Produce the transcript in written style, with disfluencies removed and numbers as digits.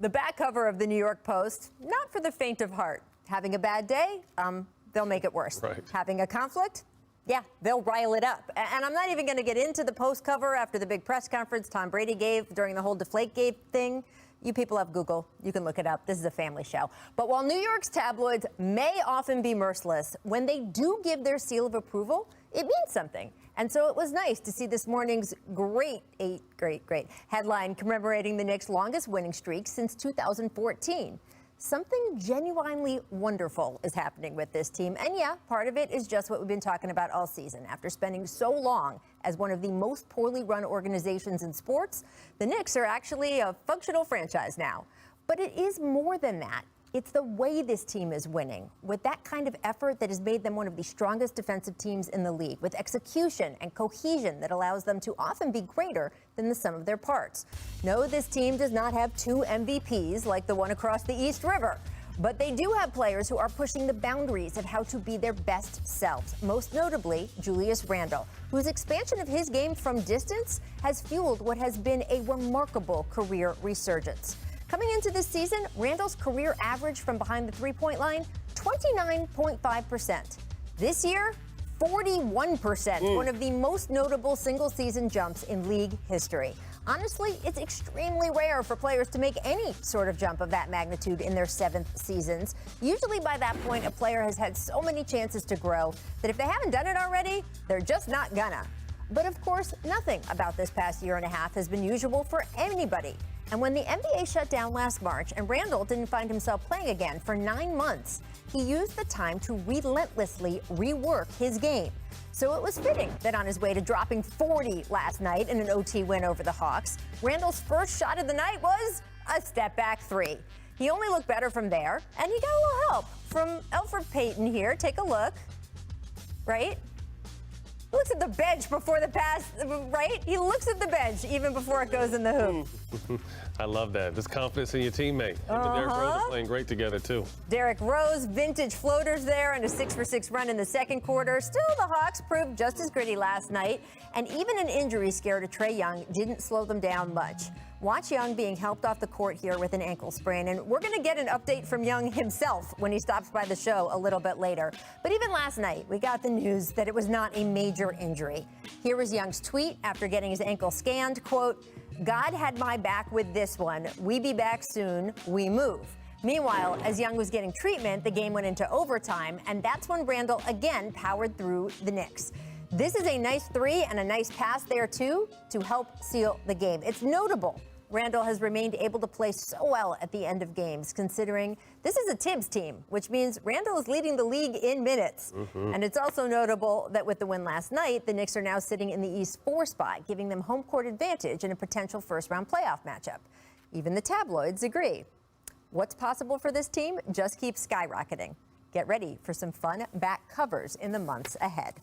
The back cover of the New York Post, not for the faint of heart. Having a bad day, they'll make it worse. Right. Having a conflict, yeah, they'll rile it up. And I'm not even going to get into the Post cover after the big press conference Tom Brady gave during the whole Deflategate thing. You people have Google. You can look it up. This is a family show. But while New York's tabloids may often be merciless, when they do give their seal of approval, it means something. And so it was nice to see this morning's great headline commemorating the Knicks' longest winning streak since 2014. Something genuinely wonderful is happening with this team. And yeah, part of it is just what we've been talking about all season. After spending so long as one of the most poorly run organizations in sports, the Knicks are actually a functional franchise now. But it is more than that. It's the way this team is winning, with that kind of effort that has made them one of the strongest defensive teams in the league, with execution and cohesion that allows them to often be greater than the sum of their parts. No, this team does not have two MVPs like the one across the East River, but they do have players who are pushing the boundaries of how to be their best selves, most notably Julius Randle, whose expansion of his game from distance has fueled what has been a remarkable career resurgence. Coming into this season, Randle's career average from behind the three-point line, 29.5%. This year, 41%, one of the most notable single-season jumps in league history. Honestly, it's extremely rare for players to make any sort of jump of that magnitude in their 7th seasons. Usually by that point, a player has had so many chances to grow that if they haven't done it already, they're just not gonna. But of course, nothing about this past year and a half has been usual for anybody. And when the NBA shut down last March and Randle didn't find himself playing again for 9 months, he used the time to relentlessly rework his game. So it was fitting that on his way to dropping 40 last night in an OT win over the Hawks, Randle's first shot of the night was a step-back three. He only looked better from there, and he got a little help from Elfrid Payton here. Take a look, right? He looks at the bench before the pass, right? He looks at the bench even before it goes in the hoop. I love that. There's confidence in your teammate. Him and Derrick Rose are playing great together, too. Derrick Rose, vintage floaters there, and a 6-for-6 run in the second quarter. Still, the Hawks proved just as gritty last night, and even an injury scare to Trae Young didn't slow them down much. Watch Young being helped off the court here with an ankle sprain, and we're going to get an update from Young himself when he stops by the show a little bit later. But even last night, we got the news that it was not a major injury. Here was Young's tweet after getting his ankle scanned, quote, "God had my back with this one. We be back soon. We move." Meanwhile, as Young was getting treatment, the game went into overtime, and that's when Randle again powered through the Knicks. This is a nice three and a nice pass there, too, to help seal the game. It's notable Randle has remained able to play so well at the end of games, considering this is a Tibbs team, which means Randle is leading the league in minutes. And it's also notable that with the win last night, the Knicks are now sitting in the East 4 spot, giving them home court advantage in a potential first-round playoff matchup. Even the tabloids agree. What's possible for this team just keeps skyrocketing. Get ready for some fun back covers in the months ahead.